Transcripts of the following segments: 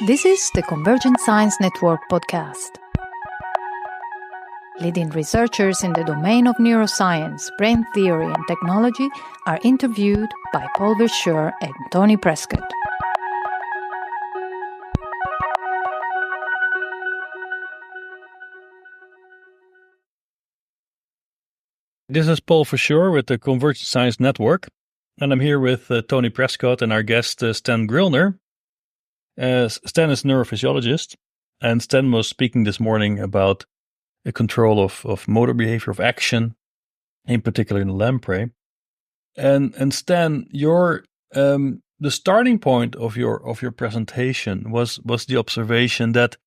This is the Convergent Science Network podcast. Leading researchers in the domain of neuroscience, brain theory, and technology are interviewed by Paul Verschure and Tony Prescott. This is Paul Verschure with the Convergent Science Network, and I'm here with Tony Prescott and our guest Sten Grillner. Sten is a neurophysiologist, and Sten was speaking this morning about the control of motor behavior, of action, in particular in the lamprey. And Sten, your the starting point of your presentation was the observation that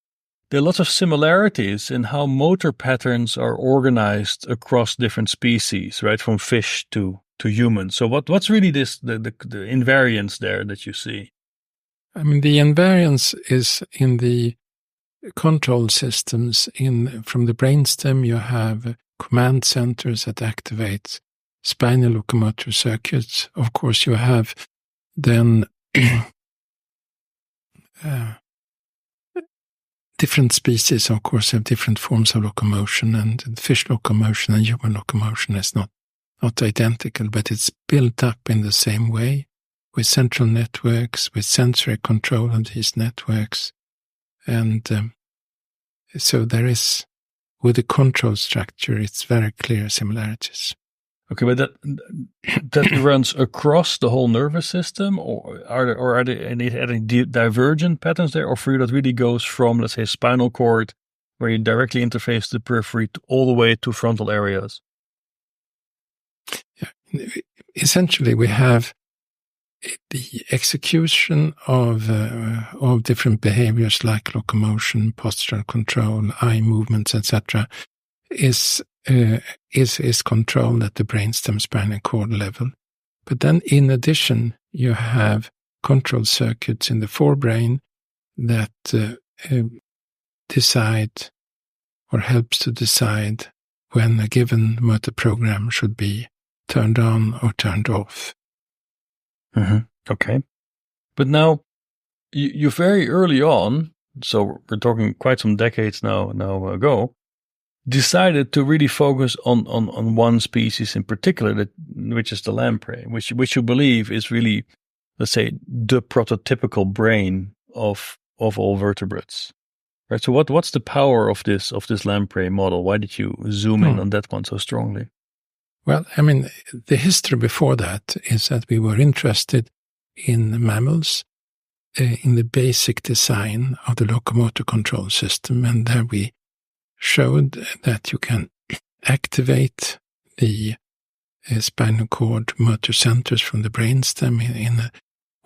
there are lots of similarities in how motor patterns are organized across different species, right, from fish to humans. So what's really the invariance there that you see? I mean, the invariance is in the control systems. From the brainstem, you have command centers that activate spinal locomotor circuits. Of course, you have then different species, of course, have different forms of locomotion, and fish locomotion and human locomotion is not identical, but it's built up in the same way, with central networks, with sensory control of these networks. And so there is, with the control structure, it's very clear similarities. Okay, but that runs across the whole nervous system, or are there any divergent patterns there, or for you that really goes from, let's say, spinal cord, where you directly interface the periphery, all the way to frontal areas? Yeah. Essentially, we have the execution of different behaviors like locomotion, postural control, eye movements, etc., is controlled at the brainstem spinal cord level. But then, in addition, you have control circuits in the forebrain that decide or helps to decide when a given motor program should be turned on or turned off. Mm-hmm. Okay. But now, you very early on, so we're talking quite some decades now ago, decided to really focus on one species in particular, which is the lamprey, which you believe is really, let's say, the prototypical brain of all vertebrates. Right. So what's the power of this lamprey model? Why did you zoom in on that one so strongly? Well, I mean, the history before that is that we were interested in mammals, in the basic design of the locomotor control system, and there we showed that you can activate the spinal cord motor centers from the brainstem in a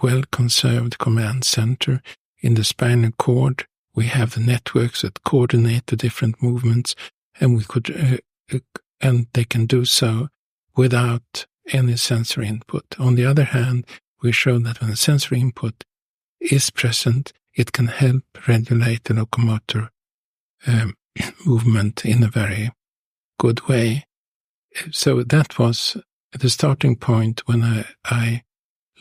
well-conserved command center. In the spinal cord, we have the networks that coordinate the different movements, and we could and they can do so without any sensory input. On the other hand, we showed that when a sensory input is present, it can help regulate the locomotor movement in a very good way. So that was the starting point when I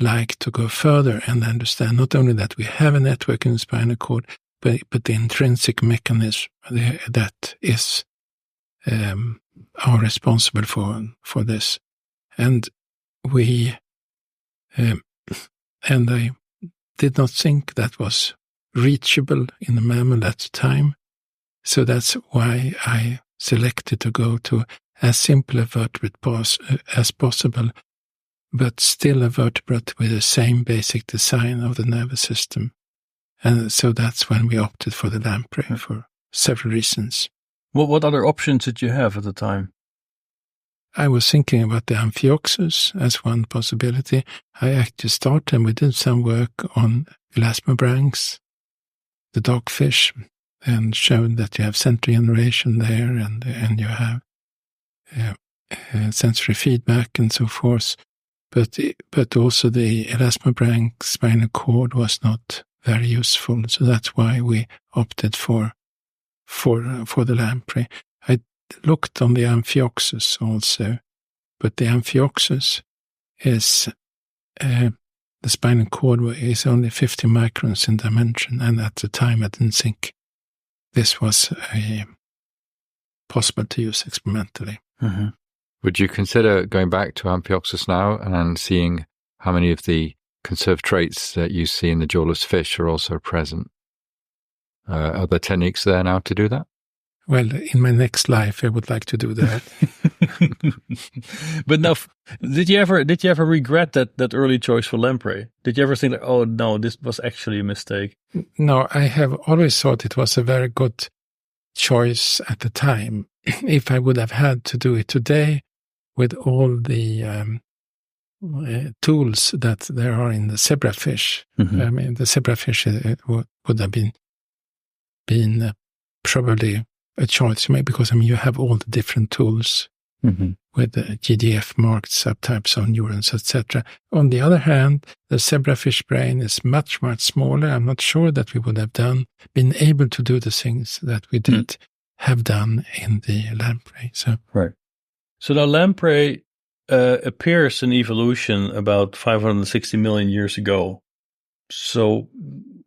like to go further and understand not only that we have a network in the spinal cord, but the intrinsic mechanism that is are responsible for this. And I did not think that was reachable in a mammal at the time. So that's why I selected to go to as simple a vertebrate as possible, but still a vertebrate with the same basic design of the nervous system. And so that's when we opted for the lamprey for several reasons. What other options did you have at the time? I was thinking about the Amphioxus as one possibility. I actually started and we did some work on elasmobranchs, the dogfish, and showed that you have sensory generation there and you have sensory feedback and so forth. But also the elasmobranch spinal cord was not very useful, so that's why we opted for the lamprey. I looked on the Amphioxus also, but the Amphioxus is the spinal cord is only 50 microns in dimension, and at the time I didn't think this was possible to use experimentally. Mm-hmm. Would you consider going back to Amphioxus now and seeing how many of the conserved traits that you see in the jawless fish are also present? Are there techniques there now to do that? Well, in my next life, I would like to do that. But now, did you ever regret that early choice for lamprey? Did you ever think like, oh no, this was actually a mistake? No, I have always thought it was a very good choice at the time. If I would have had to do it today with all the tools that there are in the zebrafish, Mm-hmm. I mean, the zebrafish would have been probably a choice for me, because you have all the different tools Mm-hmm. with the GDF-marked subtypes of neurons, etc. On the other hand, the zebrafish brain is much, much smaller. I'm not sure that we would have been able to do the things that we did have done in the lamprey. So, right. So now lamprey appears in evolution about 560 million years ago. So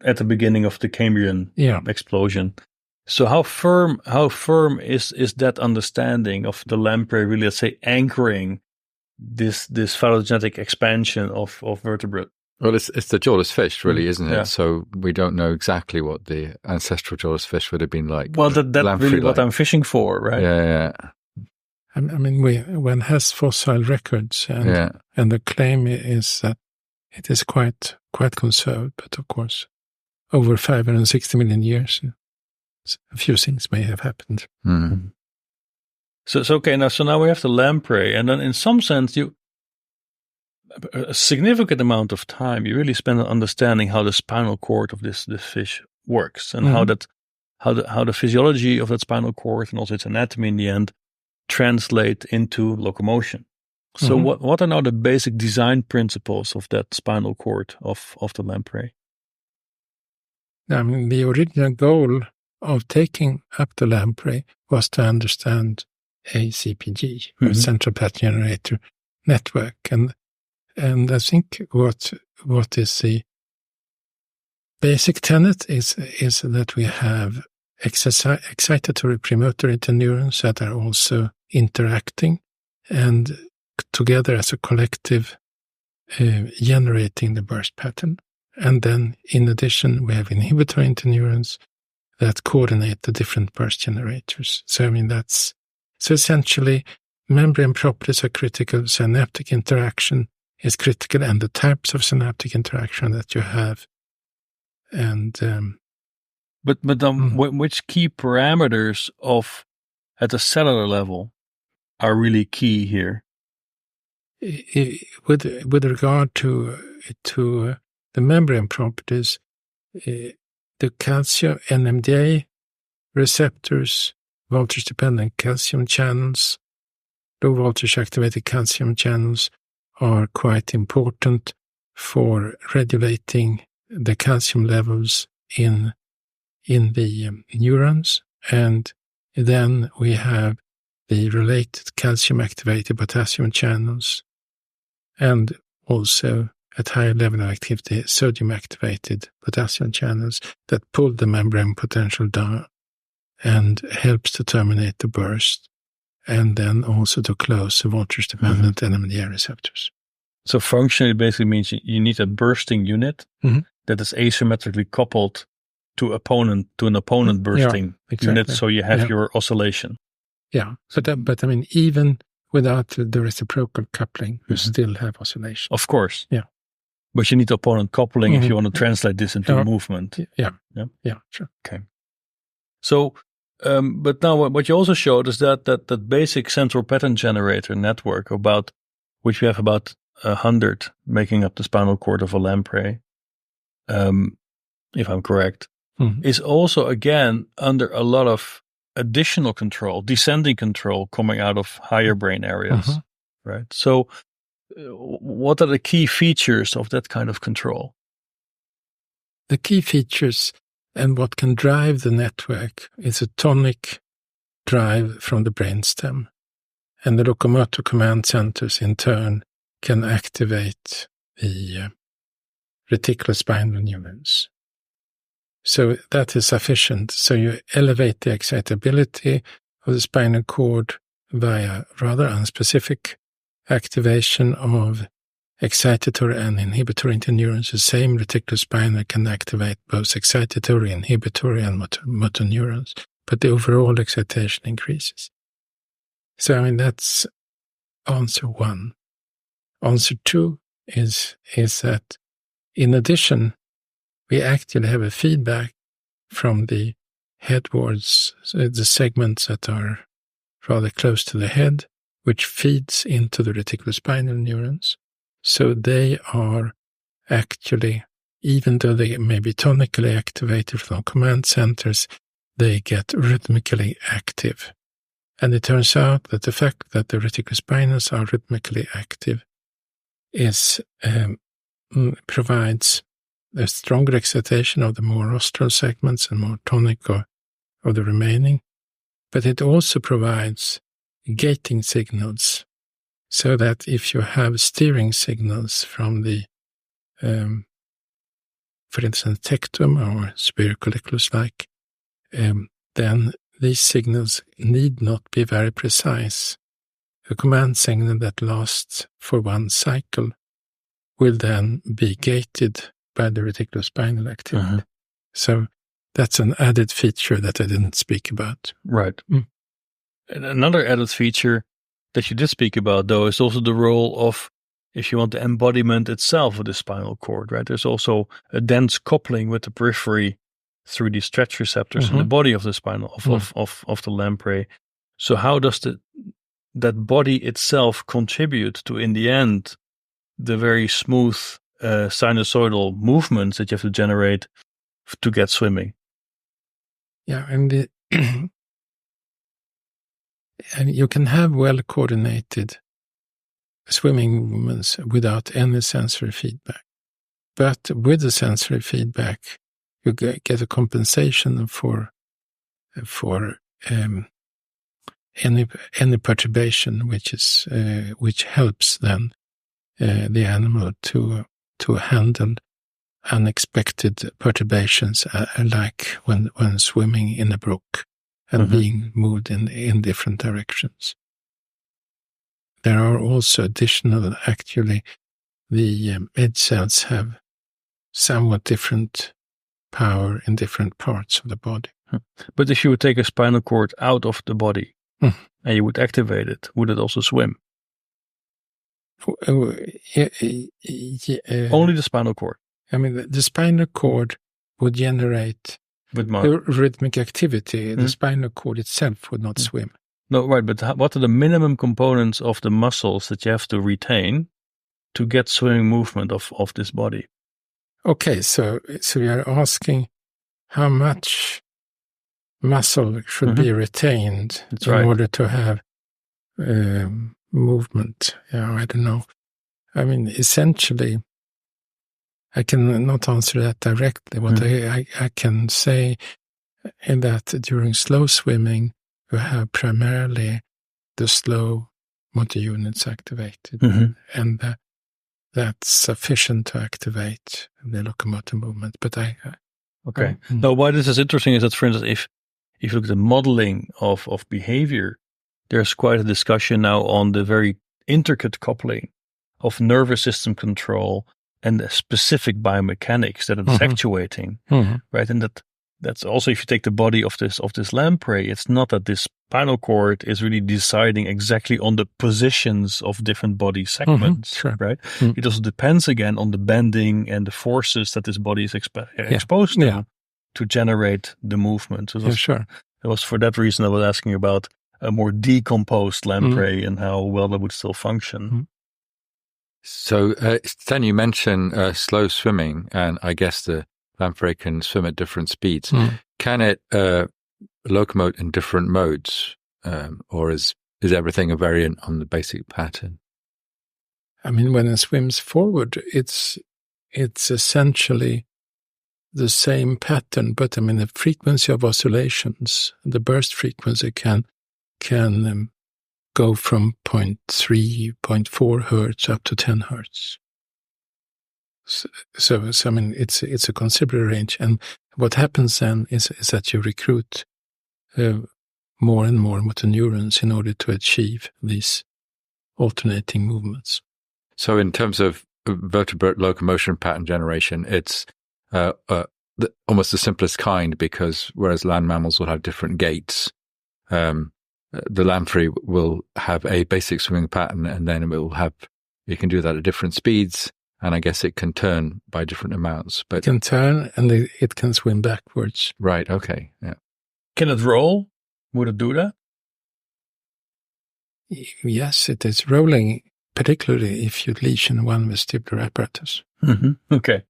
at the beginning of the Cambrian explosion. So how firm is that understanding of the lamprey really, let's say, anchoring this phylogenetic expansion of vertebrate? Well, it's the jawless fish, really, isn't it? Yeah. So we don't know exactly what the ancestral jawless fish would have been like. Well, that's really what I'm fishing for, right? Yeah. I mean, one has fossil records, and the claim is that it is quite conserved, but of course, over 560 million years, a few things may have happened. Mm-hmm. So okay, now we have the lamprey, and then in some sense, a significant amount of time you really spend on understanding how the spinal cord of this fish works, and how the physiology of that spinal cord and also its anatomy in the end translate into locomotion. So what are now the basic design principles of that spinal cord of the lamprey? I mean, the original goal of taking up the lamprey was to understand a CPG, or central pattern generator network, and I think what is the basic tenet is that we have excitatory premotor interneurons that are also interacting and together as a collective generating the burst pattern. And then in addition, we have inhibitory interneurons that coordinate the different burst generators. So I mean, so essentially membrane properties are critical, synaptic interaction is critical, and the types of synaptic interaction that you have. And but then which key parameters at the cellular level are really key here? With regard to the membrane properties, the calcium NMDA receptors, voltage-dependent calcium channels, low-voltage activated calcium channels are quite important for regulating the calcium levels in the neurons. And then we have the related calcium-activated potassium channels, and also at higher level of activity, sodium-activated potassium channels that pull the membrane potential down and helps to terminate the burst, and then also to close the voltage-dependent NMDA receptors. So functionally, it basically means you need a bursting unit that is asymmetrically coupled to an opponent bursting unit, so you have your oscillation. Yeah, but I mean, even without the reciprocal coupling, you still have oscillation. Of course. Yeah. But you need opponent coupling if you want to translate this into movement. Yeah, sure. Okay. So, but now what you also showed is that basic central pattern generator network, which we have about 100 making up the spinal cord of a lamprey, if I'm correct, is also again under a lot of additional control, descending control coming out of higher brain areas, right? So what are the key features of that kind of control? The key features and what can drive the network is a tonic drive from the brainstem, and the locomotor command centers in turn can activate the reticulospinal neurons. So that is sufficient. So you elevate the excitability of the spinal cord via rather unspecific activation of excitatory and inhibitory interneurons. The same reticulospinal can activate both excitatory, inhibitory, and motor neurons, but the overall excitation increases. So, I mean, that's answer one. Answer two is that in addition, we actually have a feedback from the headwards, so the segments that are rather close to the head, which feeds into the reticulospinal neurons. So they are actually, even though they may be tonically activated from command centers, they get rhythmically active. And it turns out that the fact that the reticulospinals are rhythmically active provides a stronger excitation of the more rostral segments and more tonic of the remaining. But it also provides gating signals, so that if you have steering signals from the, for instance, tectum or spiricolliculus-like, then these signals need not be very precise. A command signal that lasts for one cycle will then be gated by the reticulospinal activity. Uh-huh. So that's an added feature that I didn't speak about. Right. Mm. And another added feature that you did speak about, though, is also the role of, if you want, the embodiment itself of the spinal cord, right? There's also a dense coupling with the periphery through the stretch receptors in the body of the spinal, of the lamprey. So how does that body itself contribute to, in the end, the very smooth sinusoidal movements that you have to generate to get swimming? Yeah, and and you can have well-coordinated swimming movements without any sensory feedback. But with the sensory feedback, you get a compensation for any perturbation, which helps then the animal to handle unexpected perturbations, like when swimming in a brook and being moved in different directions. There are also additional, actually, the edge cells have somewhat different power in different parts of the body. But if you would take a spinal cord out of the body and you would activate it, would it also swim? Only the spinal cord. I mean, the spinal cord would generate the rhythmic activity. The spinal cord itself would not swim. No, right, but what are the minimum components of the muscles that you have to retain to get swimming movement of this body? Okay, so we are asking how much muscle should be retained in order to have movement. Yeah, I don't know. I mean, essentially, I can not answer that directly. What I can say is that during slow swimming, you have primarily the slow motor units activated, and that's sufficient to activate the locomotor movement. But Now, why this is interesting is that, for instance, if you look at the modeling of behavior, there's quite a discussion now on the very intricate coupling of nervous system control and the specific biomechanics that it's actuating, right? And that's also, if you take the body of this lamprey, it's not that this spinal cord is really deciding exactly on the positions of different body segments, right? It also depends again on the bending and the forces that this body is exposed to generate the movement. So it was for that reason I was asking about a more decomposed lamprey and how well that would still function. So, Sten, you mentioned slow swimming, and I guess the lamprey can swim at different speeds. Can it locomote in different modes, or is everything a variant on the basic pattern? I mean, when it swims forward, it's essentially the same pattern, but I mean, the frequency of oscillations, the burst frequency can go from 0.3, 0.4 hertz up to 10 hertz. So I mean, it's a considerable range. And what happens then is that you recruit more and more motor neurons in order to achieve these alternating movements. So in terms of vertebrate locomotion pattern generation, it's almost the simplest kind, because whereas land mammals will have different gaits, the lamprey will have a basic swimming pattern, and then it can do that at different speeds, and I guess it can turn by different amounts. But it can turn, and it can swim backwards. Right, okay, yeah. Can it roll? Would it do that? Yes, it is rolling, particularly if you lesion one vestibular apparatus. Mm-hmm. Okay.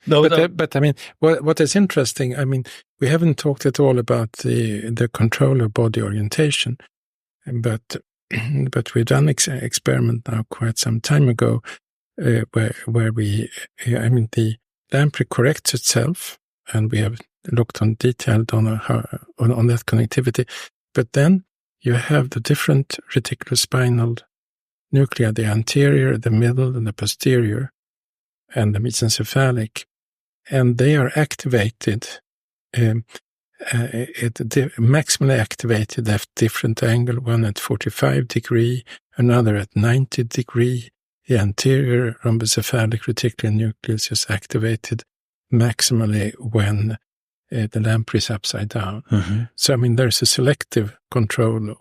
No, but I mean, what is interesting, I mean, we haven't talked at all about the control of body orientation, but we've done experiment now quite some time ago, where the lamprey corrects itself, and we have looked on detailed on that connectivity. But then you have the different reticulospinal nuclei, the anterior, the middle, and the posterior, and the mesencephalic, and they are activated, maximally activated at different angle, one at 45 degree, another at 90 degree. The anterior rhombocephalic reticular nucleus is activated maximally when the lamprey is upside down. Mm-hmm. So, I mean, there's a selective control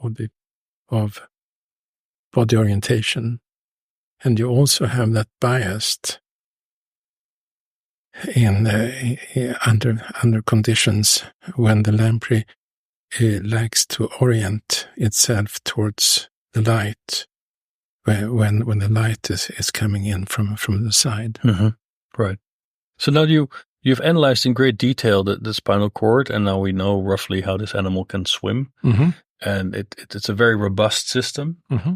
of body orientation, and you also have that biased under conditions when the lamprey likes to orient itself towards the light, when the light is coming in from the side. Mm-hmm. Right. So now you've analyzed in great detail the spinal cord, and now we know roughly how this animal can swim. Mm-hmm. And it's a very robust system. Mm-hmm.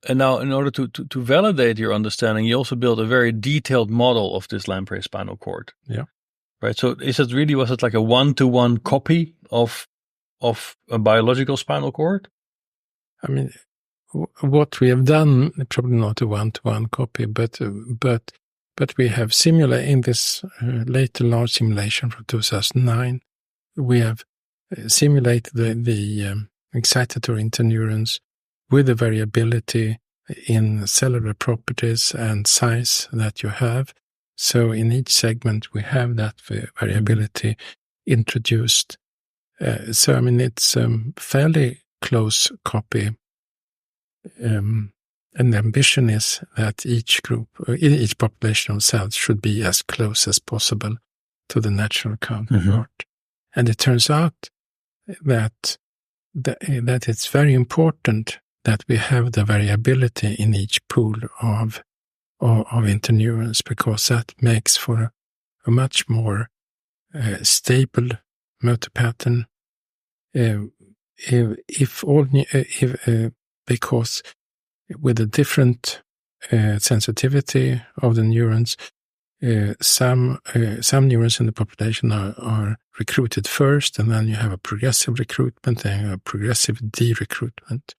And now, in order to validate your understanding, you also built a very detailed model of this lamprey spinal cord. Yeah. Right. So was it like a 1-to-1 copy of a biological spinal cord? I mean, what we have done, probably not a 1-to-1 copy, but we have simulated in this later large simulation from 2009. We have simulated the excitatory interneurons with the variability in cellular properties and size that you have. So in each segment, we have that variability introduced. So, I mean, it's a fairly close copy. And the ambition is that each each population of cells should be as close as possible to the natural counterpart. Mm-hmm. And it turns out that it's very important that we have the variability in each pool of interneurons, because that makes for a much more stable motor pattern. Because with a different sensitivity of the neurons, some neurons in the population are recruited first, and then you have a progressive recruitment and a progressive de-recruitment.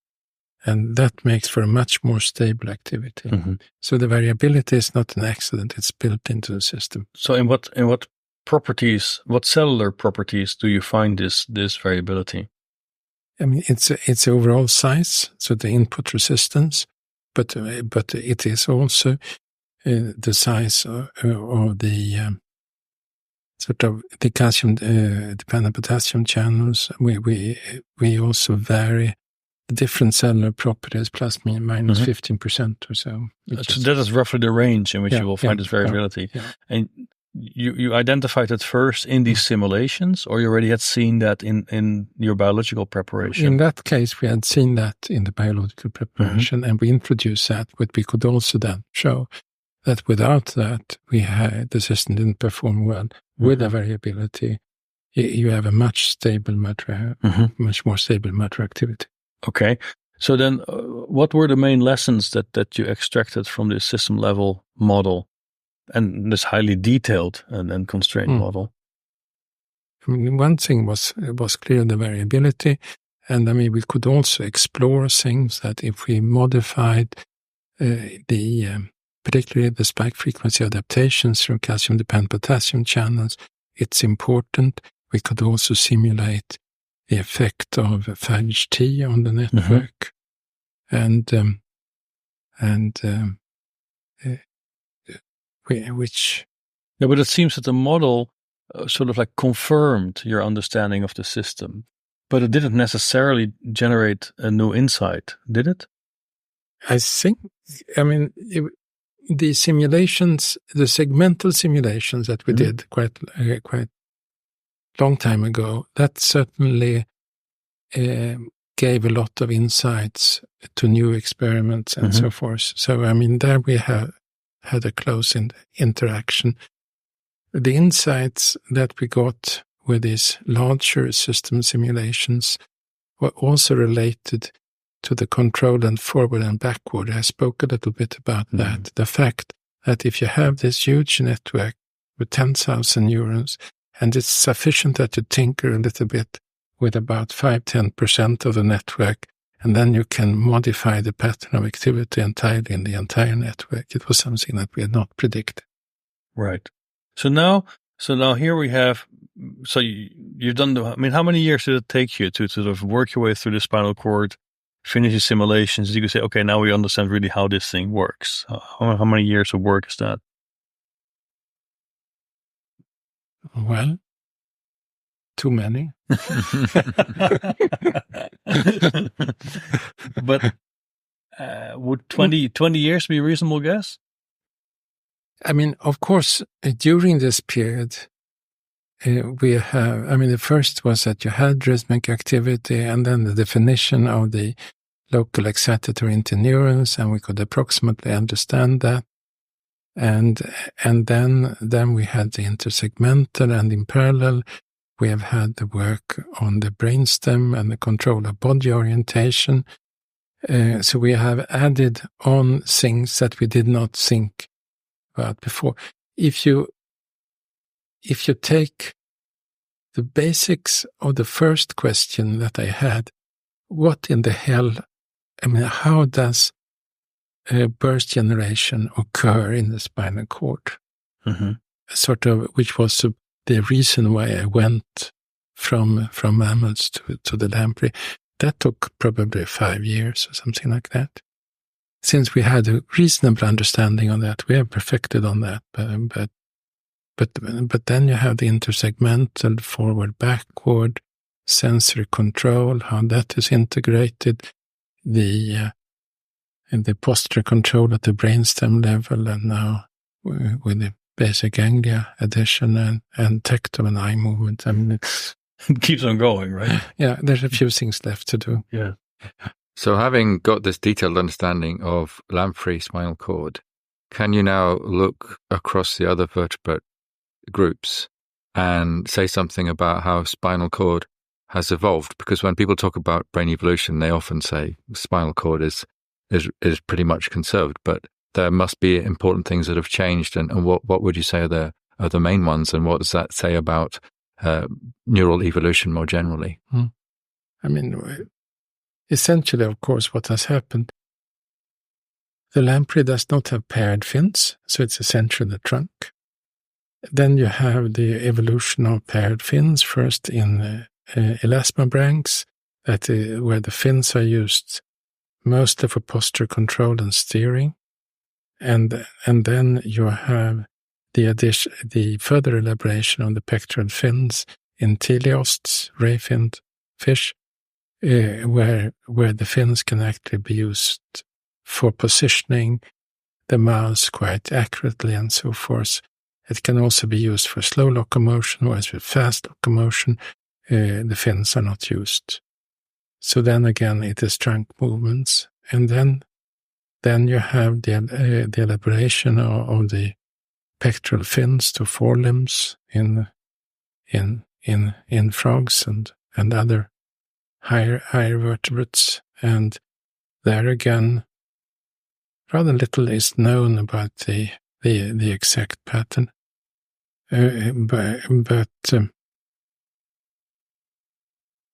And that makes for a much more stable activity. Mm-hmm. So the variability is not an accident; it's built into the system. So, in what properties, what cellular properties do you find this variability? I mean, it's overall size, so the input resistance, but it is also the size of the sort of the calcium dependent potassium channels. We also vary different cellular properties, plus minus 15% or so. So that is roughly the range in which you will find this variability. Yeah. And you identified it first in these simulations, or you already had seen that in your biological preparation? In that case, we had seen that in the biological preparation, and we introduced that, but we could also then show that without that, the system didn't perform well. With the variability, you have a much more stable motor activity. Okay. So then what were the main lessons that you extracted from this system level model and this highly detailed and constrained model? I mean, one thing was clear, the variability. And I mean, we could also explore things that if we modified the particularly the spike frequency adaptations through calcium-dependent potassium channels. It's important. We could also simulate the effect of 5HT on the network, which. Yeah, but it seems that the model sort of like confirmed your understanding of the system, but it didn't necessarily generate a new insight, did it? I think, the simulations, the segmental simulations that we did quite long time ago, that certainly gave a lot of insights to new experiments and so forth. So, there we had a close interaction. The insights that we got with these larger system simulations were also related to the control and forward and backward. I spoke a little bit about that. The fact that if you have this huge network with 10,000 neurons, and it's sufficient that you tinker a little bit with about 5-10% of the network, and then you can modify the pattern of activity entirely in the entire network. It was something that we had not predicted. Right. So now here we have, so you've done, how many years did it take you to sort of work your way through the spinal cord, finish your simulations? You could say, okay, now we understand really how this thing works. How many years of work is that? Well, too many. But would 20 years be a reasonable guess? Of course, during this period, we have, the first was that you had rhythmic activity, and then the definition of the local excitatory interneurons, and we could approximately understand that. And then we had the intersegmental, and in parallel, we have had the work on the brainstem and the control of body orientation. So we have added on things that we did not think about before. If you take the basics of the first question that I had, what in the hell, how does burst generation occur in the spinal cord? Sort of, which was the reason why I went from mammals to the lamprey. That took probably 5 years or something like that. Since we had a reasonable understanding on that, we have perfected on that. But then you have the intersegmental forward-backward sensory control, how that is integrated, the posture control at the brainstem level, and now with the basal ganglia addition and tactile and eye movement. It keeps on going, right? Yeah, there's a few things left to do. Yeah. So having got this detailed understanding of lamprey spinal cord, can you now look across the other vertebrate groups and say something about how spinal cord has evolved? Because when people talk about brain evolution, they often say spinal cord is pretty much conserved, but there must be important things that have changed. And what would you say are the main ones? And what does that say about neural evolution more generally? Essentially, of course, what has happened, the lamprey does not have paired fins, so it's essentially the trunk. Then you have the evolution of paired fins, first in elasmobranchs, where the fins are used mostly for posture control and steering. And then you have the further elaboration of the pectoral fins in teleosts, ray-finned fish, where the fins can actually be used for positioning the mouse quite accurately and so forth. It can also be used for slow locomotion, whereas with fast locomotion, the fins are not used. So then again, it is trunk movements. And then you have the elaboration of the pectoral fins to forelimbs in frogs and other higher vertebrates. And there again, rather little is known about the exact pattern.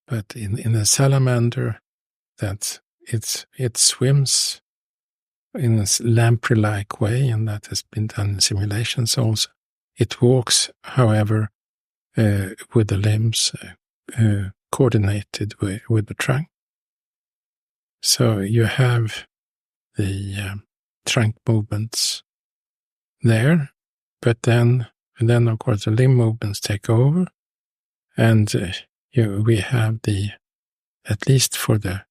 But in a salamander, that it swims in a lamprey-like way, and that has been done in simulations also. It walks, however, with the limbs coordinated with the trunk. So you have the trunk movements there, but then of course the limb movements take over, and we have at least for the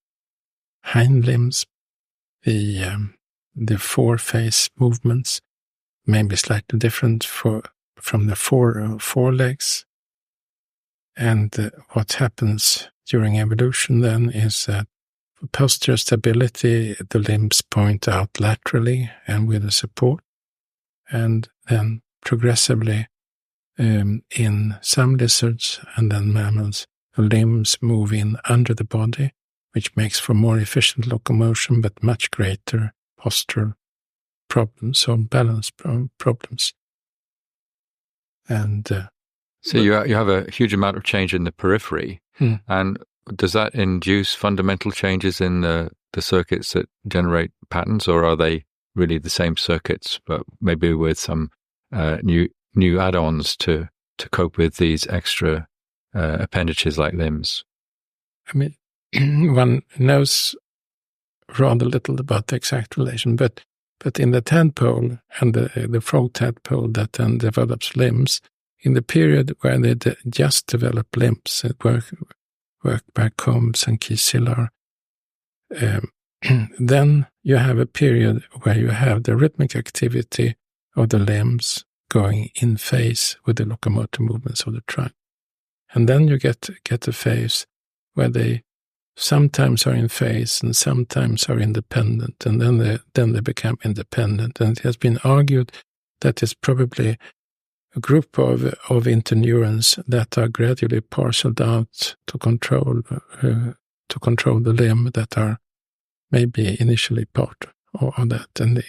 hind limbs, the four-face movements may be slightly different from the forelegs. And what happens during evolution then is that for posterior stability, the limbs point out laterally and with a support. And then progressively, in some lizards and then mammals, the limbs move in under the body, which makes for more efficient locomotion, but much greater postural problems or balance problems. And so you have a huge amount of change in the periphery, and does that induce fundamental changes in the circuits that generate patterns, or are they really the same circuits, but maybe with some new add-ons to cope with these extra appendages like limbs? I mean, one knows rather little about the exact relation, but in the tadpole and the frog tadpole that then develops limbs, in the period where they just develop limbs, work by Combs and Kiesillar, then you have a period where you have the rhythmic activity of the limbs going in phase with the locomotor movements of the trunk. And then you get a phase where they sometimes are in phase and sometimes are independent, and then they become independent. And it has been argued that it's probably a group of interneurons that are gradually parceled out to control the limb that are maybe initially part of that. And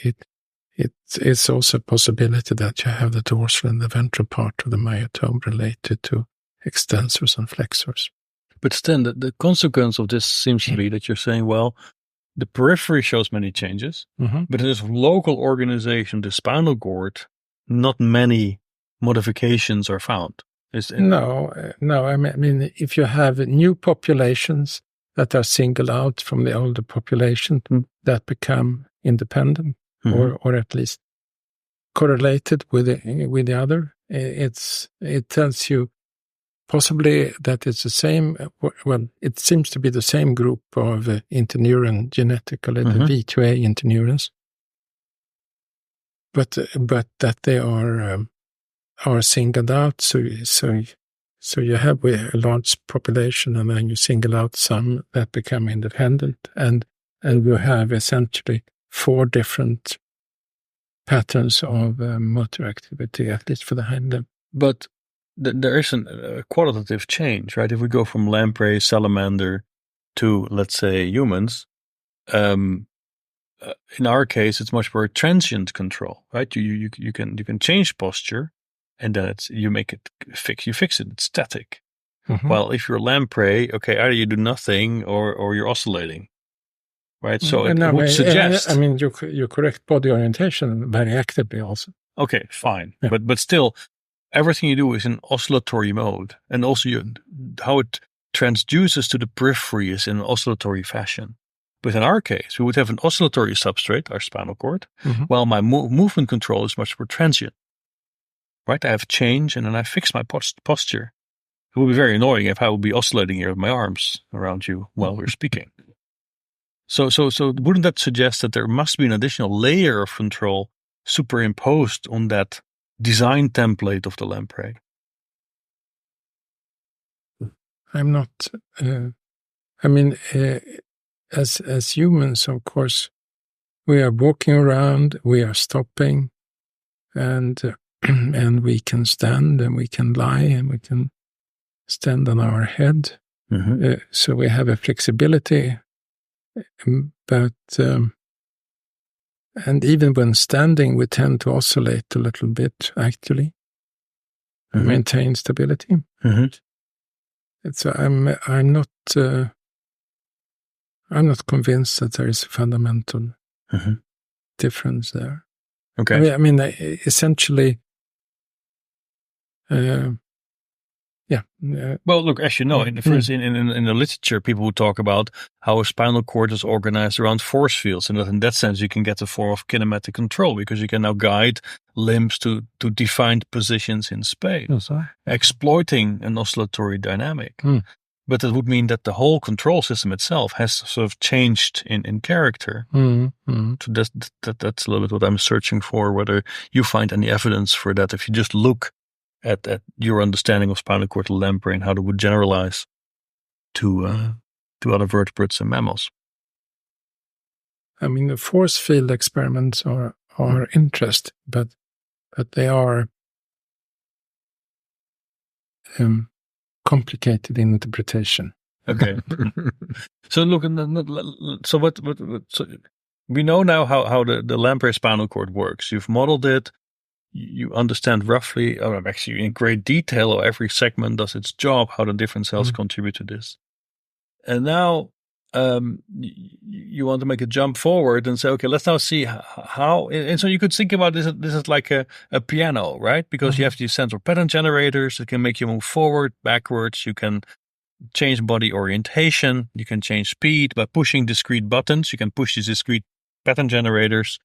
it's also a possibility that you have the dorsal and the ventral part of the myotome related to extensors and flexors. But Sten, the consequence of this seems to be that you're saying, well, the periphery shows many changes, but in this local organization, the spinal cord, not many modifications are found. No. I mean, if you have new populations that are singled out from the older population that become independent, or at least correlated with the other, it tells you possibly that it's the same. Well, it seems to be the same group of interneuron genetically, the V2A interneurons, but that they are singled out. So you have a large population, and then you single out some that become independent, and you have essentially 4 different patterns of motor activity, at least for the hind limb. But there is a qualitative change, right? If we go from lamprey, salamander to, let's say, humans, in our case, it's much more transient control, right? You can change posture, and then you fix it. It's static. Well, if you're lamprey, okay, either you do nothing or you're oscillating, right? So it would suggest. I mean, you correct body orientation very actively also. Okay, fine, yeah. But still, everything you do is in oscillatory mode, and also how it transduces to the periphery is in an oscillatory fashion. But in our case, we would have an oscillatory substrate, our spinal cord, while my movement control is much more transient. Right? I have change, and then I fix my posture. It would be very annoying if I would be oscillating here with my arms around you while we're speaking. So wouldn't that suggest that there must be an additional layer of control superimposed on that design template of the lamprey? I'm not. As humans, of course, we are walking around, we are stopping, and we can stand, and we can lie, and we can stand on our head. So we have a flexibility, but and even when standing, we tend to oscillate a little bit, actually, maintain stability. So I'm not convinced that there is a fundamental difference there. Okay. I mean, essentially, Well, look, as you know, in the literature, people would talk about how a spinal cord is organized around force fields, and that in that sense, you can get a form of kinematic control because you can now guide limbs to defined positions in space, exploiting an oscillatory dynamic. But that would mean that the whole control system itself has sort of changed in character. So that's a little bit what I'm searching for, whether you find any evidence for that. If you just look at your understanding of spinal cord lamprey and how it would generalize to other vertebrates and mammals. I mean, the force field experiments are interesting, but they are complicated in interpretation. Okay. So look, so we know now how the lamprey spinal cord works. You've modeled it. You understand roughly, or actually in great detail, how every segment does its job, how the different cells contribute to this. And now you want to make a jump forward and say, okay, let's now see how. And so you could think about this is like a piano, right? Because you have these central pattern generators that can make you move forward, backwards. You can change body orientation. You can change speed by pushing discrete buttons. You can push these discrete pattern generators.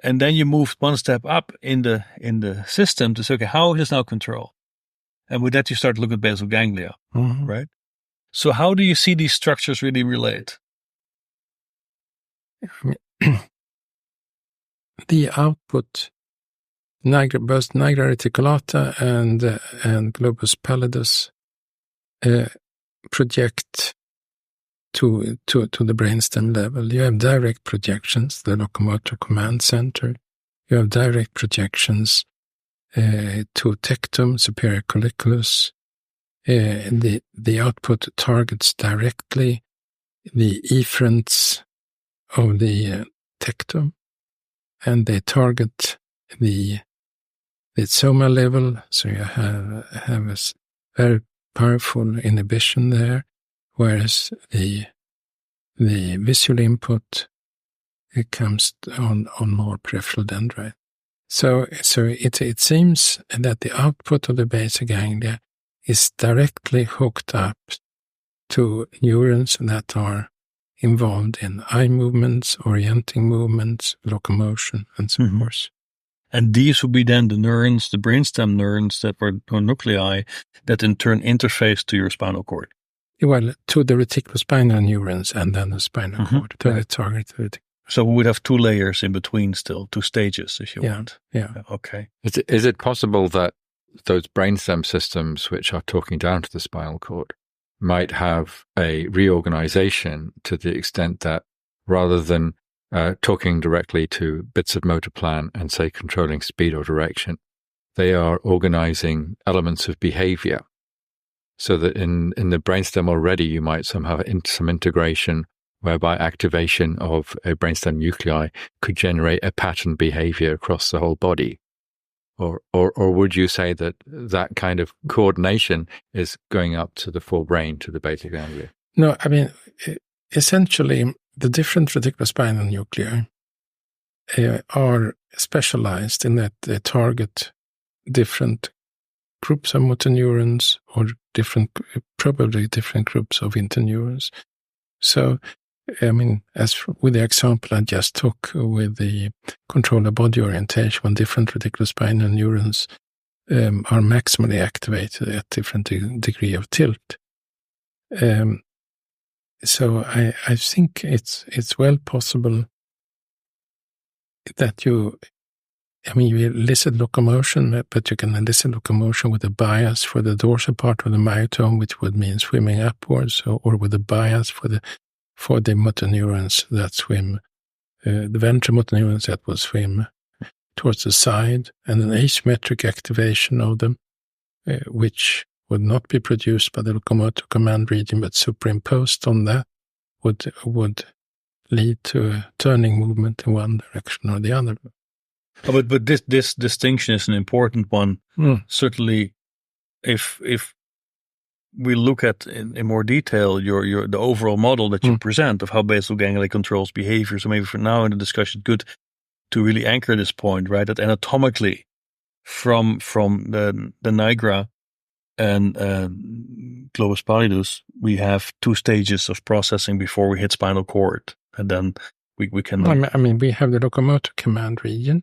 And then you move one step up in the system to say, okay, how is this now controlled? And with that, you start to look at basal ganglia, right? So how do you see these structures really relate? The output, both nigra reticulata and globus pallidus project to the brainstem level. You have direct projections, the locomotor command center. You have direct projections to tectum, superior colliculus. The output targets directly the efferents of the tectum, and they target the soma level. So you have a very powerful inhibition there. Whereas the visual input, it comes on more peripheral dendrite. So it seems that the output of the basal ganglia is directly hooked up to neurons that are involved in eye movements, orienting movements, locomotion, and so forth. And these would be then the neurons, the brainstem neurons that were nuclei that in turn interface to your spinal cord. Well, to the reticulospinal neurons and then the spinal cord, to the target. So we would have two layers in between still, two stages if you want. Yeah. Okay. Is it possible that those brainstem systems which are talking down to the spinal cord might have a reorganization to the extent that rather than talking directly to bits of motor plan and, say, controlling speed or direction, they are organizing elements of behavior? So that in the brainstem already, you might somehow some integration whereby activation of a brainstem nuclei could generate a pattern behavior across the whole body. Or would you say that kind of coordination is going up to the forebrain, to the basal ganglia? No, I mean, essentially, the different reticulospinal nuclei are specialized in that they target different groups of motor neurons or probably different groups of interneurons. So, I mean, as with the example I just took with the control of body orientation, when different reticulospinal neurons are maximally activated at different degree of tilt. So I think it's well possible that you elicit locomotion, but you can elicit locomotion with a bias for the dorsal part of the myotome, which would mean swimming upwards, or with a bias for the motor neurons that swim, the ventral motor neurons that will swim towards the side, and an asymmetric activation of them, which would not be produced by the locomotor command region, but superimposed on that would lead to a turning movement in one direction or the other. But this distinction is an important one. Certainly, if we look at in more detail the overall model that you present of how basal ganglia controls behavior. So maybe for now in the discussion, good really anchor this point, right? That anatomically, from the nigra and globus pallidus, we have 2 stages of processing before we hit spinal cord, and then we can. I mean, we have the locomotor command region,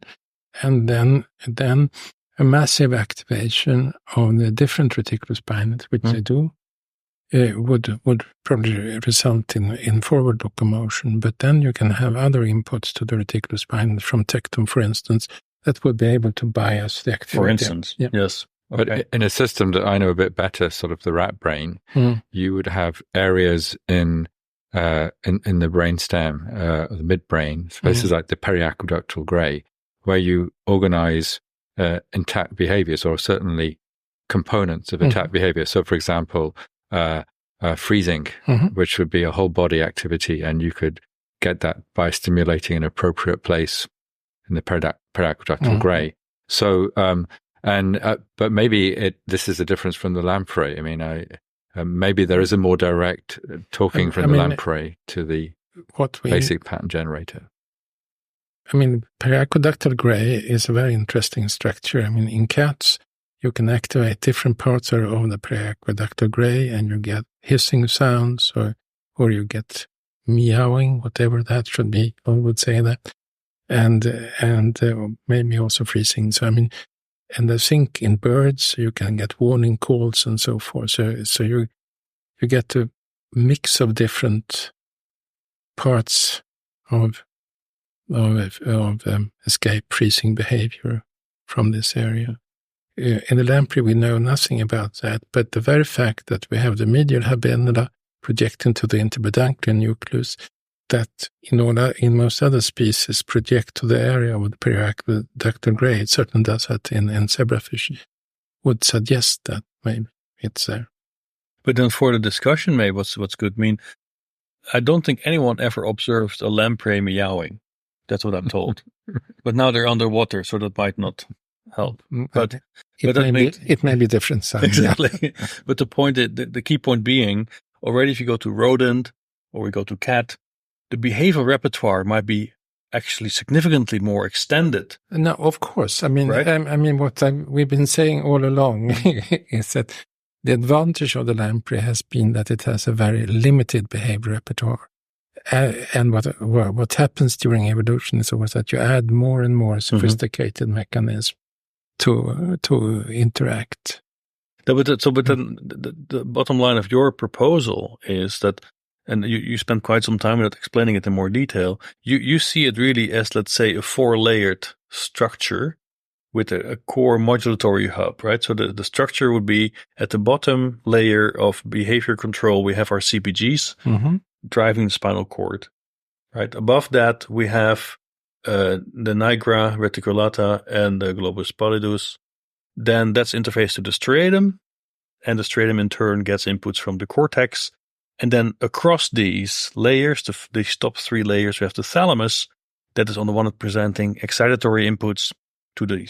and then a massive activation of the different reticulospinals, which they do, would probably result in forward locomotion. But then you can have other inputs to the reticulospinal from tectum, for instance, that would be able to bias the activity. For instance, yes. Okay. But in a system that I know a bit better, sort of the rat brain, you would have areas in the brain stem, the midbrain, spaces like the periaqueductal gray, where you organize intact behaviors, or certainly components of intact behavior. So, for example, freezing, which would be a whole body activity, and you could get that by stimulating an appropriate place in the periaqueductal gray. So, but maybe this is a difference from the lamprey. I mean, maybe there is a more direct talking from the lamprey to the basic pattern generator. I mean, periaqueductal gray is a very interesting structure. I mean, in cats, you can activate different parts of the periaqueductal gray, and you get hissing sounds, or you get meowing, whatever that should be. I would say that, and maybe also freezing. So I mean, and I think in birds you can get warning calls and so forth. So you get a mix of different parts of escape freezing behavior from this area. In the lamprey, we know nothing about that, but the very fact that we have the medial habenula projecting to the interpeduncular nucleus, that in most other species project to the area of the periaqueductal gray, it certainly does that in zebrafish, would suggest that maybe it's there. But then for the discussion, maybe what's good? I mean, I don't think anyone ever observed a lamprey meowing. That's what I'm told. But now they're underwater, so that might not help. But it may be different sounds. Exactly. Yeah. But the key point being, already if you go to rodent or we go to cat, the behavioral repertoire might be actually significantly more extended. No, of course. I mean, right? I mean, what we've been saying all along is that the advantage of the lamprey has been that it has a very limited behavior repertoire. And what happens during evolution is always that you add more and more sophisticated mechanisms to interact. But then the bottom line of your proposal is that, and you spent quite some time with explaining it in more detail, you see it really as, let's say, a 4-layered structure with a core modulatory hub, right? So the structure would be at the bottom layer of behavior control, we have our CPGs driving the spinal cord, right? Above that, we have the nigra reticulata and the globus pallidus. Then that's interfaced to the striatum, and the striatum in turn gets inputs from the cortex. And then across these layers, these top 3 layers, we have the thalamus that is on the one hand presenting excitatory inputs to the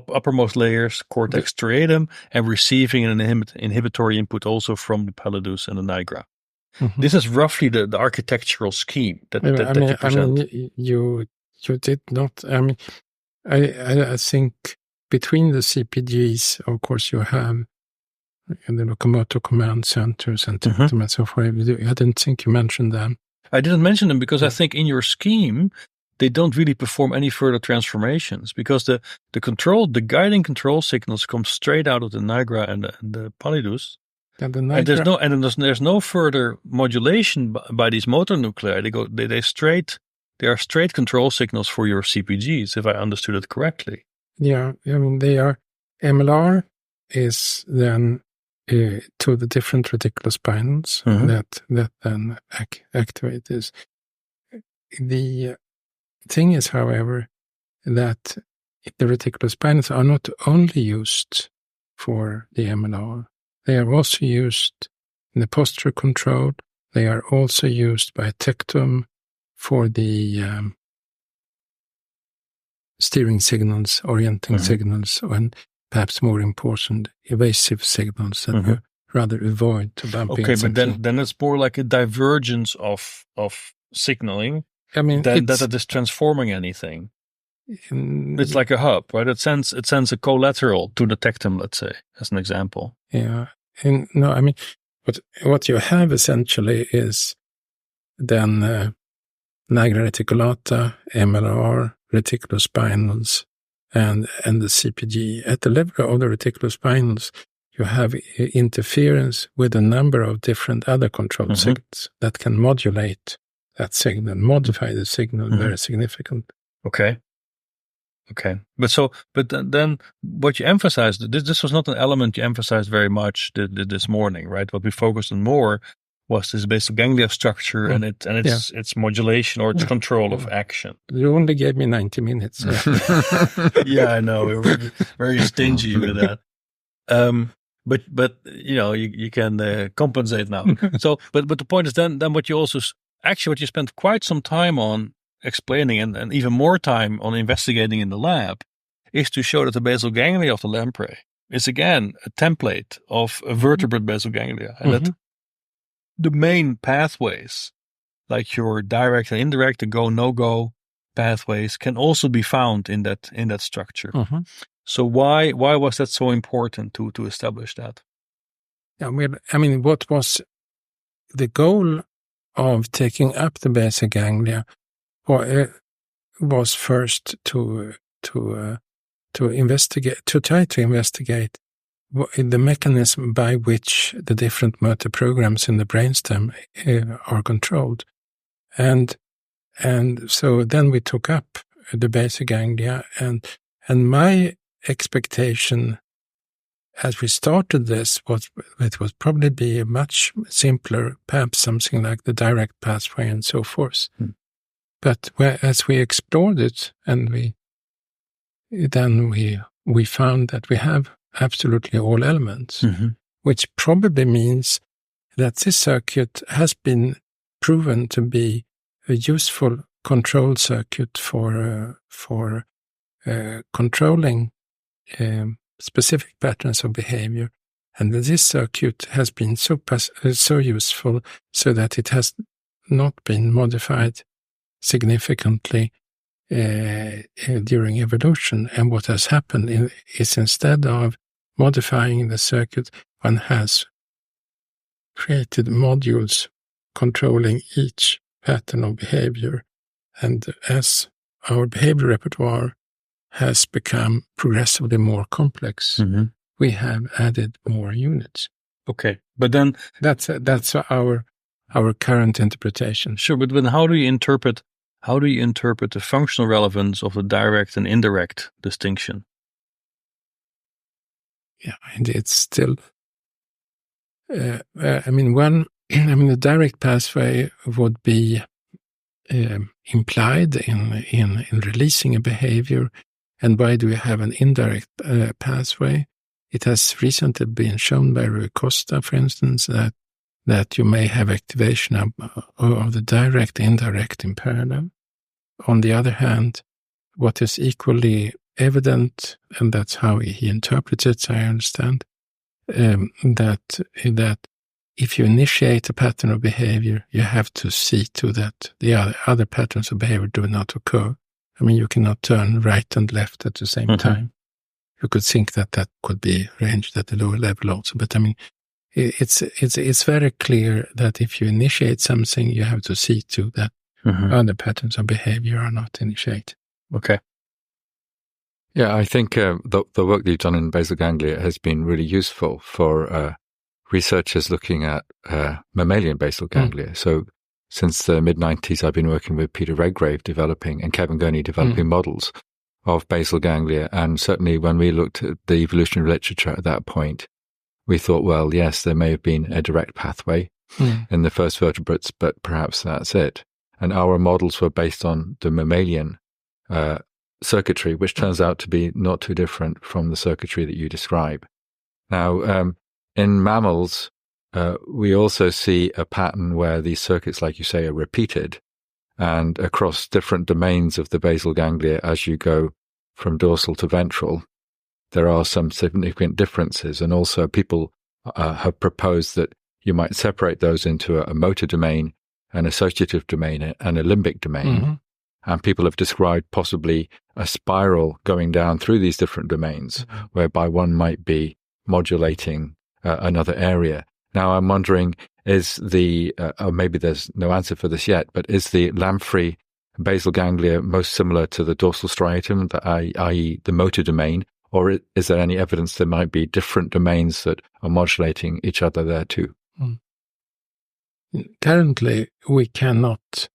uppermost layers, cortex striatum, and receiving an inhibitory input also from the pallidus and the nigra. This is roughly the architectural scheme that you present. I mean, you did not. I mean, I think between the CPGs, of course, you have the locomotor command centers and and so forth. I didn't think you mentioned them. I didn't mention them because I think in your scheme they don't really perform any further transformations, because the guiding control signals come straight out of the nigra and the pallidus. And there's no further modulation by these motor nuclei. They are straight control signals for your CPGs, if I understood it correctly. Yeah, I mean, they are. MLR is then to the different reticulospinals that then activate this. The thing is, however, that the reticulospinals are not only used for the MLR. They are also used in the posture control. They are also used by tectum for the steering signals, orienting signals, and perhaps more important, evasive signals that you rather avoid to bump into. Okay, but then it's more like a divergence of signaling. I mean, that it is transforming anything. It's like a hub, right? It sends a collateral to the tectum, let's say, as an example. Yeah. No, I mean, what you have essentially is then nigra reticulata, MLR, reticulospinals, and the CPG. At the level of the reticulospinals, you have interference with a number of different other control signals that can modulate that signal, modify the signal very significantly. Okay. But then what you emphasized, this was not an element you emphasized very much this morning, right? What we focused on more was this basal ganglia structure and its modulation or its control of action. You only gave me 90 minutes. Yeah, I know. We were very stingy with that. But you can compensate now. So, but the point is then what you also what you spent quite some time on explaining and even more time on investigating in the lab is to show that the basal ganglia of the lamprey is again a template of a vertebrate basal ganglia, and that the main pathways, like your direct and indirect, the go/no-go pathways, can also be found in that structure. So why was that so important to establish that? Yeah, I mean, what was the goal of taking up the basal ganglia was first to investigate, to try to investigate the mechanism by which the different motor programs in the brainstem are controlled, and so then we took up the basal ganglia, and my expectation as we started this was it would probably be a much simpler, perhaps something like the direct pathway and so forth. But as we explored it, and we found that we have absolutely all elements, which probably means that this circuit has been proven to be a useful control circuit for controlling specific patterns of behavior, and that this circuit has been so useful so that it has not been modified significantly during evolution. And what has happened is instead of modifying the circuit, one has created modules controlling each pattern of behavior. And as our behavior repertoire has become progressively more complex, we have added more units. Okay, but then that's our current interpretation. Sure, but then how do you interpret the functional relevance of the direct and indirect distinction? Yeah, and it's still. The direct pathway would be implied in releasing a behavior. And why do we have an indirect pathway? It has recently been shown by Rui Costa, for instance, that you may have activation of the direct, indirect in parallel. On the other hand, what is equally evident, and that's how he interprets it, I understand, that if you initiate a pattern of behavior, you have to see to that the other patterns of behavior do not occur. I mean, you cannot turn right and left at the same time. You could think that could be arranged at the lower level also, but I mean, it's very clear that if you initiate something, you have to see to that other patterns of behavior are not initiated. Okay. Yeah, I think the work that you've done in basal ganglia has been really useful for researchers looking at mammalian basal ganglia. So since the mid-90s, I've been working with Peter Redgrave and Kevin Gurney developing models of basal ganglia. And certainly when we looked at the evolutionary literature at that point, we thought, well, yes, there may have been a direct pathway in the first vertebrates, but perhaps that's it. And our models were based on the mammalian circuitry, which turns out to be not too different from the circuitry that you describe. Now, in mammals, we also see a pattern where these circuits, like you say, are repeated, and across different domains of the basal ganglia, as you go from dorsal to ventral, there are some significant differences. And also people have proposed that you might separate those into a motor domain, an associative domain, and a limbic domain. And people have described possibly a spiral going down through these different domains, whereby one might be modulating another area. Now, I'm wondering, is or maybe there's no answer for this yet, but is the lamprey basal ganglia most similar to the dorsal striatum, i.e. the motor domain, or is there any evidence there might be different domains that are modulating each other there too? Currently, we cannot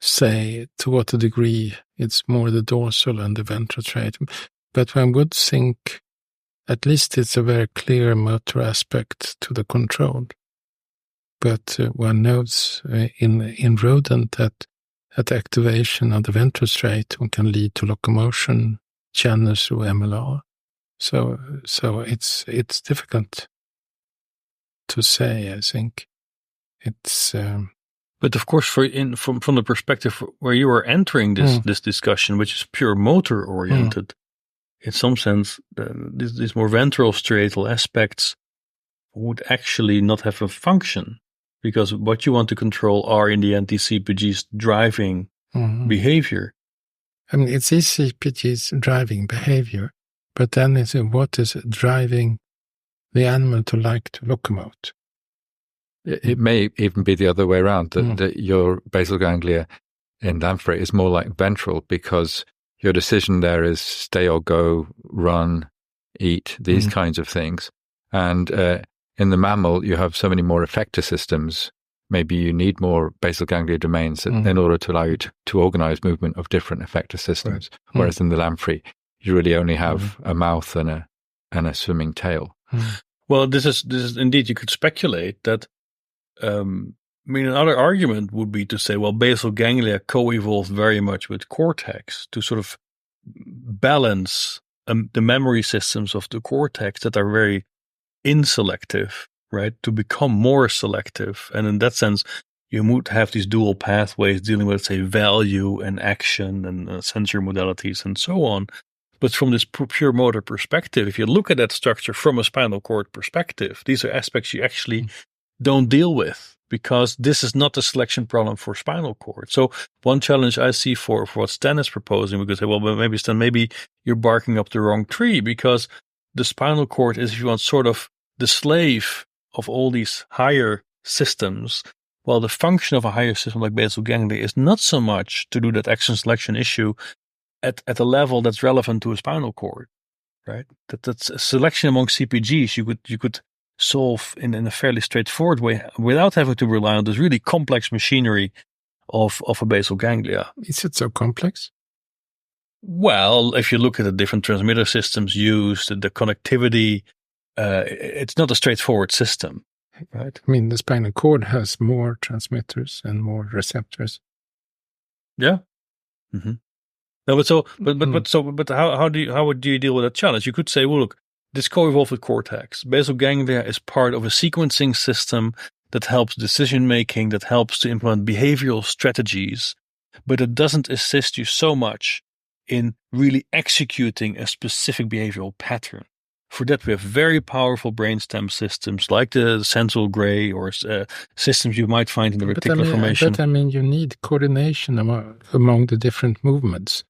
say to what degree it's more the dorsal and the ventral striatum, but one would think at least it's a very clear motor aspect to the control. But one knows in rodent that activation of the ventral striatum can lead to locomotion channels through MLR. So it's difficult to say. I think it's. But of course, from the perspective where you are entering this discussion, which is pure motor oriented, in some sense, these more ventral striatal aspects would actually not have a function, because what you want to control are in the end these CPGs driving behavior. I mean, it's these CPGs driving behavior, but then it's what is driving the animal to locomote. It may even be the other way around, that your basal ganglia in lamprey is more like ventral, because your decision there is stay or go, run, eat, these kinds of things. And in the mammal, you have so many more effector systems. Maybe you need more basal ganglia domains in order to allow you to organize movement of different effector systems. Right. Whereas in the lamprey, you really only have a mouth and a swimming tail. Well, this is indeed, you could speculate that. Another argument would be to say, well, basal ganglia co-evolved very much with cortex to sort of balance the memory systems of the cortex that are very inselective, right? To become more selective. And in that sense, you would have these dual pathways dealing with, say, value and action and sensory modalities and so on. But from this pure motor perspective, if you look at that structure from a spinal cord perspective, these are aspects you actually don't deal with, because this is not a selection problem for spinal cord. So one challenge I see for what Sten is proposing, we could say, well, maybe Sten, maybe you're barking up the wrong tree, because the spinal cord is, if you want, sort of the slave of all these higher systems, while the function of a higher system like basal ganglia is not so much to do that action selection issue at a level that's relevant to a spinal cord, right? That's a selection among CPGs you could solve in a fairly straightforward way without having to rely on this really complex machinery of a basal ganglia. Is it so complex? Well, if you look at the different transmitter systems used, the connectivity, it's not a straightforward system, right? I mean, the spinal cord has more transmitters and more receptors. Yeah. Mm-hmm. No, but how would you deal with that challenge? You could say, well, look, this co-evolved with cortex. Basal ganglia is part of a sequencing system that helps decision making, that helps to implement behavioral strategies, but it doesn't assist you so much in really executing a specific behavioral pattern. For that, we have very powerful brainstem systems like the central gray or systems you might find in the reticular formation. But you need coordination among the different movements.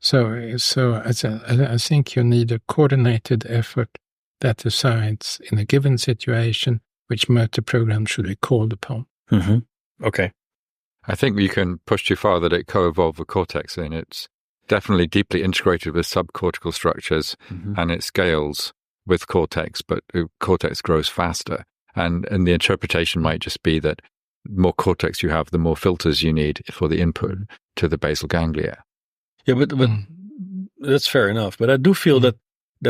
So I think you need a coordinated effort that decides in a given situation which motor program should be called upon. Okay. I think you can push too far that it co-evolved with cortex, and it's definitely deeply integrated with subcortical structures, and it scales with cortex, but cortex grows faster. And the interpretation might just be that the more cortex you have, the more filters you need for the input to the basal ganglia. Yeah, but that's fair enough. But I do feel that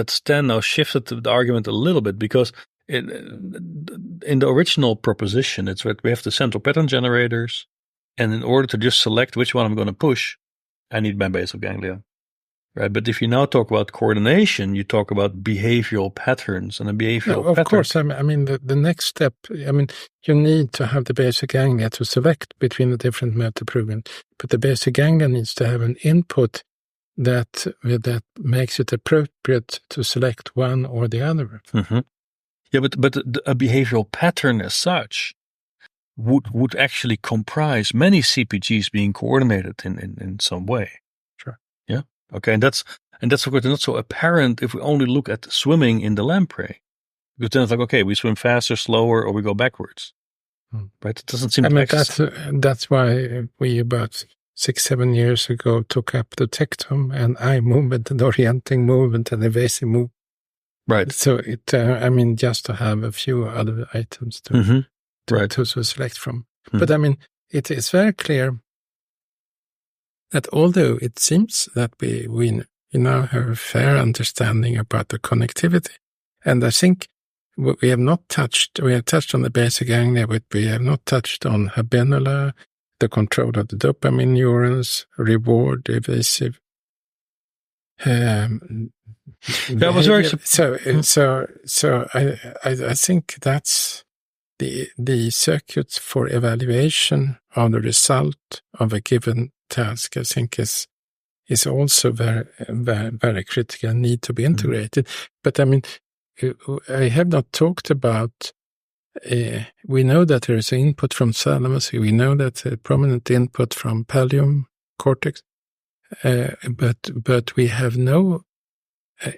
Sten now shifted the argument a little bit, because in the original proposition, it's that we have the central pattern generators, and in order to just select which one I'm going to push, I need my basal ganglia, right? But if you now talk about coordination, you talk about behavioral patterns and a behavioral pattern. Of course, the next step, you need to have the basal ganglia to select between the different motor programs, but the basal ganglia needs to have an input that makes it appropriate to select one or the other. Yeah, but a behavioral pattern as such would actually comprise many CPGs being coordinated in some way. Sure. Yeah. Okay. And that's of course not so apparent if we only look at swimming in the lamprey. Because then it's like, okay, we swim faster, slower, or we go backwards. Right? It doesn't seem that's why we about 6-7 years ago took up the tectum and eye movement and orienting movement and evasive movement. Right. So it, just to have a few other items to select from. But it is very clear that although it seems that we now have a fair understanding about the connectivity, and I think we have touched on the basic ganglia, but we have not touched on habenula, the control of the dopamine neurons, reward, evasive. That was very so I think that's the circuits for evaluation of the result of a given task. I think is also very, very, very critical and need to be integrated. But I have not talked about. We know that there is an input from thalamus. We know that a prominent input from pallium cortex. But we have no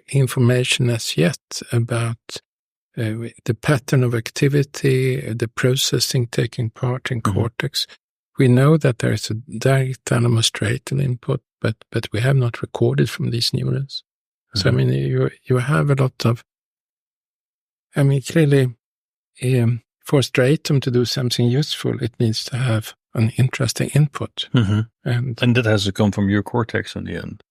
information as yet about the pattern of activity, the processing taking part in cortex. We know that there is a direct thalamostriatal input, but we have not recorded from these neurons. So you have a lot of. Clearly, for striatum to do something useful, it needs to have an interesting input, and that has to come from your cortex in the end.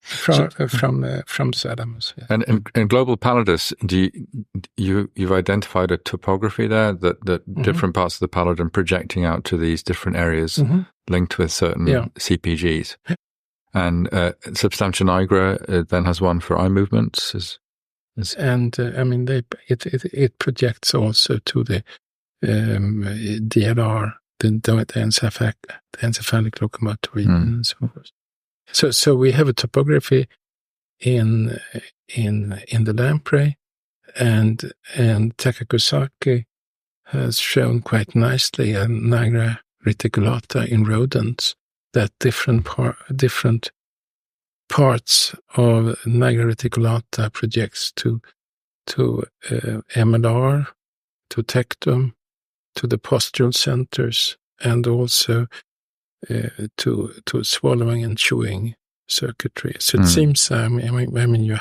From thalamus. Yeah. And in global pallidus, you've identified a topography there that different parts of the pallidum projecting out to these different areas linked with certain CPGs. And substantia nigra then has one for eye movements. And it projects also to the DLR, the encephalic locomotor region, and so forth. So we have a topography in the lamprey, and Takakusaki has shown quite nicely a nigra reticulata in rodents that different parts of nigra reticulata projects to MLR, to tectum, to the postural centers, and also to swallowing and chewing circuitry. So it seems, you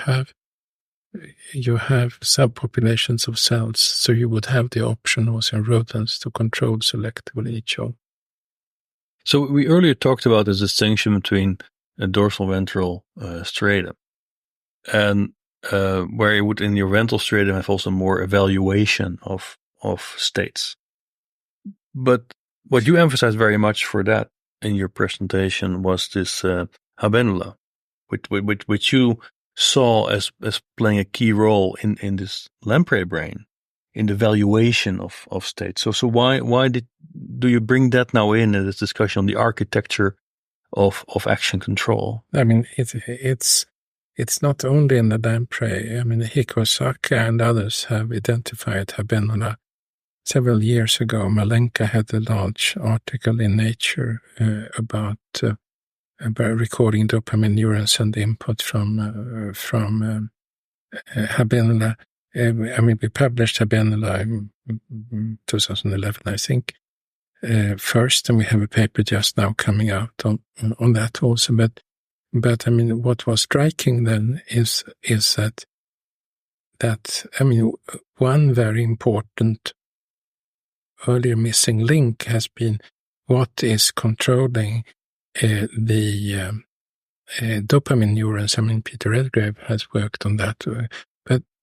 have subpopulations of cells, so you would have the option also in rodents to control selectively each of. So we earlier talked about this distinction between a dorsal ventral striatum, and where you would in your ventral striatum have also more evaluation of states. But what you emphasized very much for that in your presentation was this habenula, which you saw as playing a key role in this lamprey brain, in the valuation of states. So why do you bring that now in this discussion on the architecture of action control? It's not only in the lamprey. Hikosaka and others have identified habenula several years ago. Malenka had a large article in Nature about recording dopamine neurons and the input from habenula. We published habenula in 2011, I think, first, and we have a paper just now coming out on that also. But what was striking then is that one very important earlier missing link has been what is controlling the dopamine neurons. Peter Redgrave has worked on that,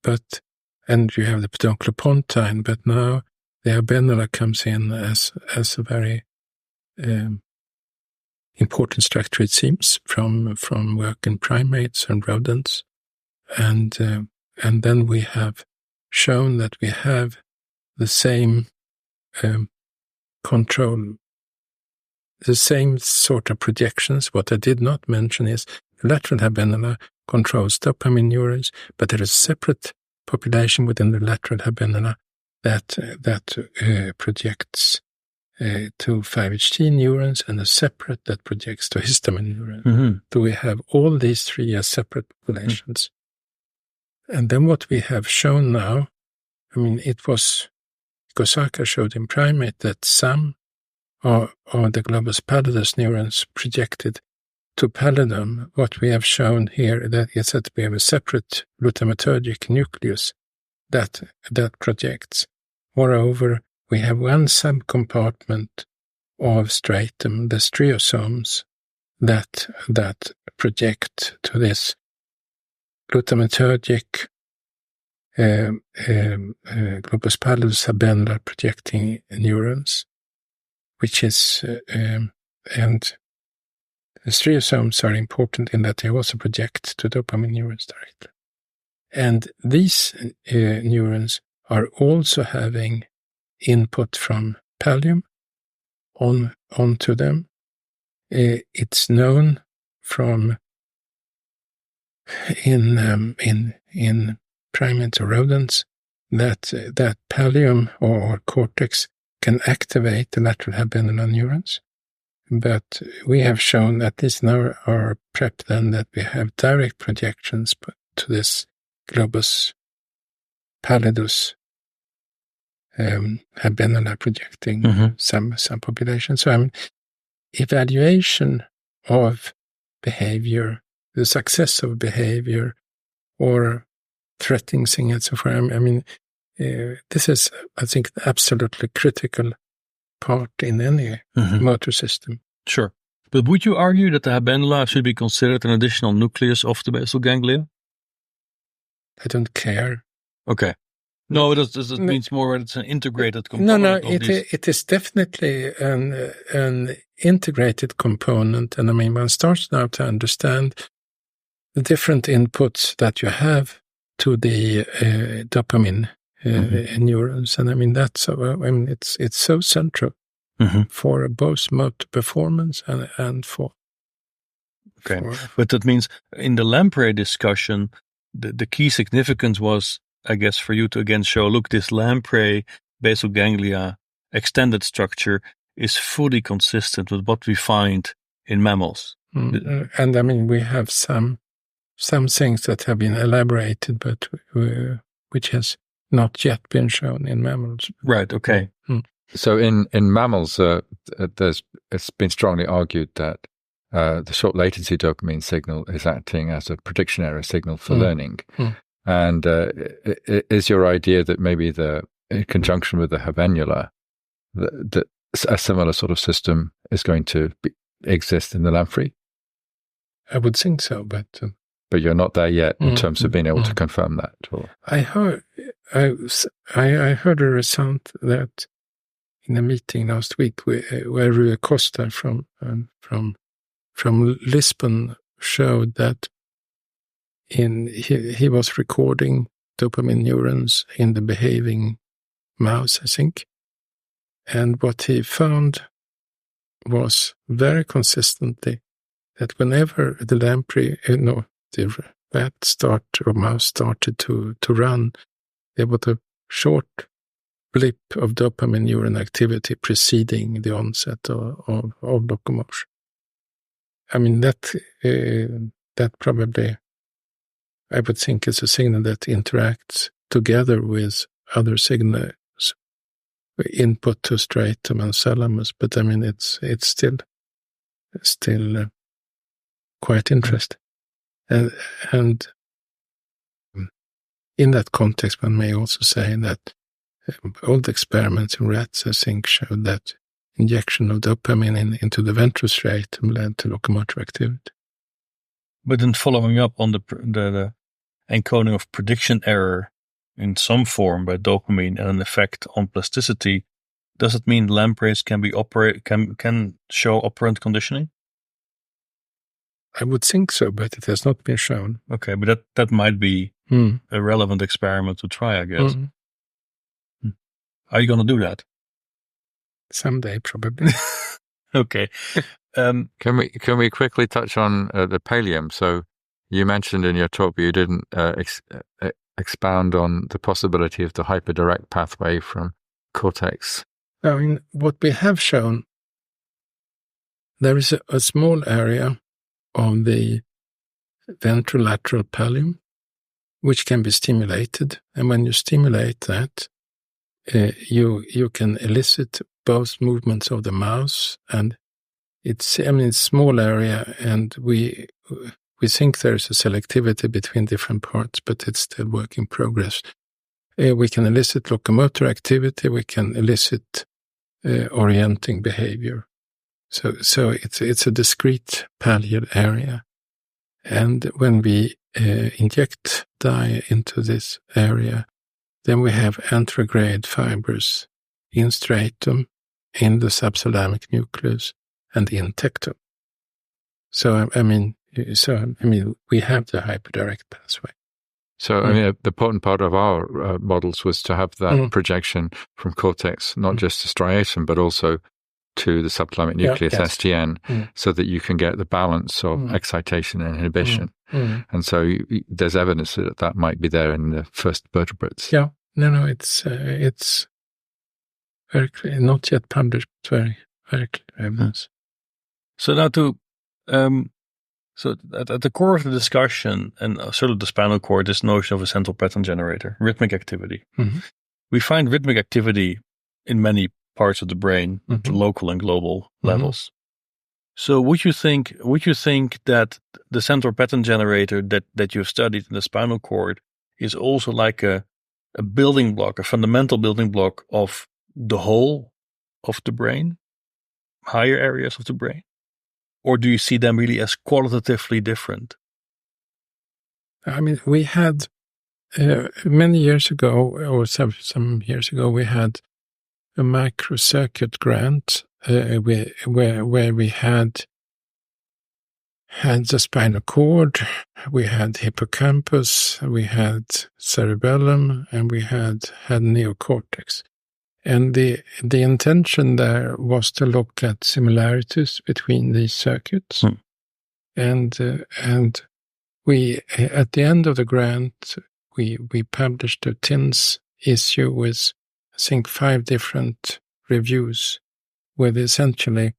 but and you have the pedunculopontine, but now the habenula comes in as a very important structure, it seems, from work in primates and rodents, and then we have shown that we have the same control, the same sort of projections. What I did not mention is the lateral habenula controls dopamine neurons, but there is a separate population within the lateral habenula that projects to 5-HT neurons and a separate that projects to histamine neurons. Mm-hmm. So we have all these three as separate populations. And then what we have shown now, I mean, it was, Kosaka showed in primate that some of the globus pallidus neurons projected to pallidum. What we have shown here that is that we have a separate glutamatergic nucleus that projects. Moreover, we have one subcompartment of striatum, the striosomes, that project to this glutamatergic globus pallidus subbendular projecting neurons, which is and the striosomes are important in that they also project to dopamine neurons directly. And these neurons are also having input from pallium onto them. It's known from in primates or rodents that pallium or cortex can activate the lateral habenula neurons. But we have shown, at least in our prep then, that we have direct projections to this globus pallidus habenula projecting some population. So I mean, evaluation of behavior, the success of behavior, or threatening thing and so forth. I mean, this is, I think, the absolutely critical part in any motor system. Sure. But would you argue that the habenula should be considered an additional nucleus of the basal ganglia? I don't care. Okay. No, it means more that it's an integrated component. It is definitely an integrated component. And I mean, one starts now to understand the different inputs that you have to the dopamine neurons. And I mean, it's so central for both motor performance and for... Okay, but that means in the lamprey discussion, the key significance was, I guess, for you to again show, look, this lamprey basal ganglia extended structure is fully consistent with what we find in mammals. And I mean, we have some things that have been elaborated, but which has not yet been shown in mammals. Right, okay. So in mammals, it's been strongly argued that the short latency dopamine signal is acting as a prediction error signal for learning. And is your idea that maybe in conjunction with the habenula, that a similar sort of system is going to exist in the lamprey? I would think so, but you're not there yet in terms of being able to confirm that. Or? I heard a result that in a meeting last week where Rui Costa from Lisbon showed that he was recording dopamine neurons in the behaving mouse, I think, and what he found was very consistently that whenever the lamprey, the rat or mouse started to run, there was a short blip of dopamine neuron activity preceding the onset of locomotion. I mean, that probably, I would think, is a signal that interacts together with other signals, input to striatum and thalamus. But I mean, it's still quite interesting. And in that context, one may also say that old experiments in rats, I think, showed that injection of dopamine into the ventral striatum led to locomotor activity. But then following up on the encoding of prediction error in some form by dopamine and an effect on plasticity, does it mean lampreys can show operant conditioning? I would think so, but it has not been shown. Okay, but that might be a relevant experiment to try, I guess. Are you going to do that? Someday, probably. Okay. Can we quickly touch on the pallium? So you mentioned in your talk, but you didn't expound on the possibility of the hyperdirect pathway from cortex I mean, what we have shown, there is a small area of the ventrolateral pallium which can be stimulated, and when you stimulate that, you can elicit both movements of the mouse, and it's a small area, and we think there's a selectivity between different parts, but it's still work in progress. We can elicit locomotor activity, we can elicit orienting behavior. So it's a discrete pallial area. And when we inject dye into this area, then we have anterograde fibers in stratum, in the subthalamic nucleus, and in tectum. So I mean, we have the hyperdirect pathway. So, I mean, the important part of our models was to have that projection from cortex, not just to striatum, but also to the subthalamic nucleus, STN, so that you can get the balance of excitation and inhibition. And so there's evidence that might be there in the first vertebrates. Yeah, no, it's very clear, not yet published, but very, very clear evidence. So now so at the core of the discussion, and sort of the spinal cord, this notion of a central pattern generator, rhythmic activity. We find rhythmic activity in many parts of the brain, at the local and global levels. So would you think that the central pattern generator that you've studied in the spinal cord is also like a building block, a fundamental building block of the whole of the brain, higher areas of the brain? Or do you see them really as qualitatively different? I mean, we had many years ago, or some years ago, we had a microcircuit grant where we had the spinal cord, we had hippocampus, we had cerebellum, and we had neocortex. And the intention there was to look at similarities between these circuits. And we, at the end of the grant, we published a TINS issue with, I think, 5 different reviews, with essentially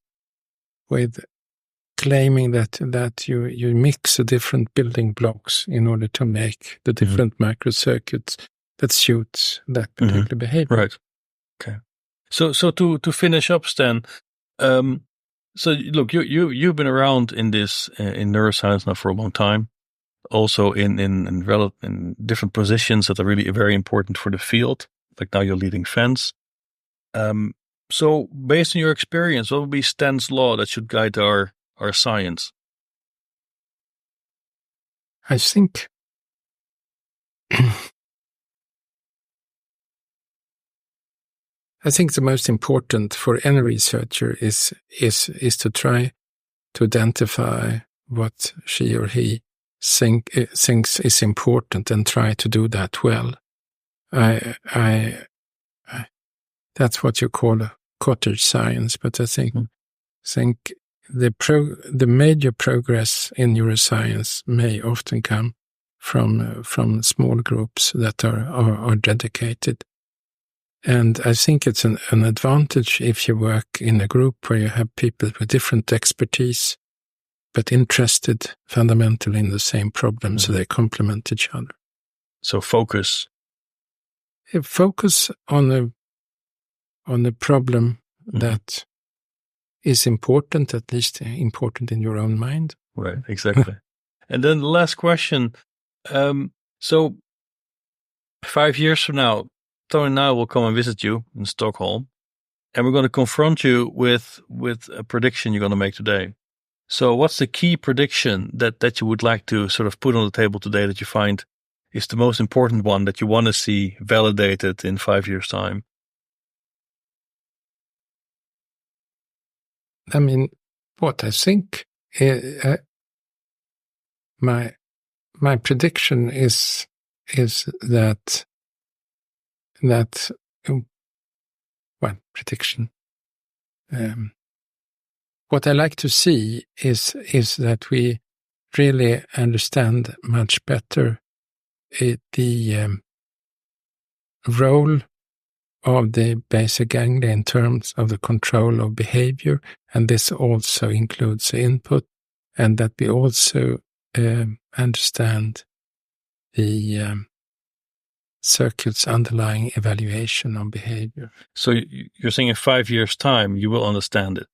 claiming that you mix the different building blocks in order to make the different microcircuits that suits that particular behavior. Right. Okay. So to finish up, Sten, so look, you've been around in this in neuroscience now for a long time, also in different positions that are really very important for the field. Like now you're leading FENS. So based on your experience, what would be Sten's law that should guide our science? I think the most important for any researcher is to try to identify what she or he thinks is important and try to do that well. That's what you call a cottage science, but I think the major progress in neuroscience may often come from small groups that are dedicated. And I think it's an advantage if you work in a group where you have people with different expertise, but interested fundamentally in the same problem, so they complement each other. So focus on the problem that is important, at least important in your own mind. Right, exactly. And then the last question. So 5 years from now, Tony and I will come and visit you in Stockholm, and we're going to confront you with a prediction you're going to make today. So what's the key prediction that you would like to sort of put on the table today that you find is the most important one that you want to see validated in 5 years' time? I mean, what I think my prediction is that prediction. What I like to see is that we really understand much better the role of the basal ganglia in terms of the control of behavior, and this also includes the input, and that we also understand the circuits underlying evaluation of behavior. So you're saying in 5 years' time you will understand it?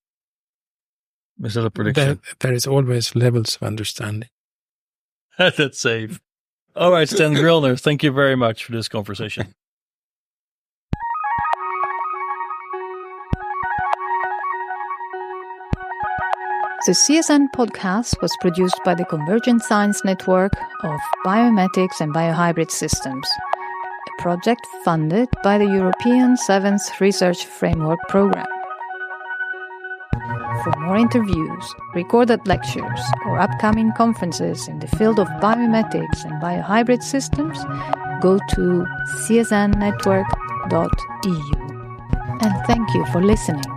Is that a prediction? There is always levels of understanding. That's safe. All right, Sten Grillner, thank you very much for this conversation. The CSN podcast was produced by the Convergent Science Network of Biomimetics and Biohybrid Systems, a project funded by the European 7th Research Framework Programme. For more interviews, recorded lectures, or upcoming conferences in the field of biomimetics and biohybrid systems, go to csnnetwork.eu. And thank you for listening.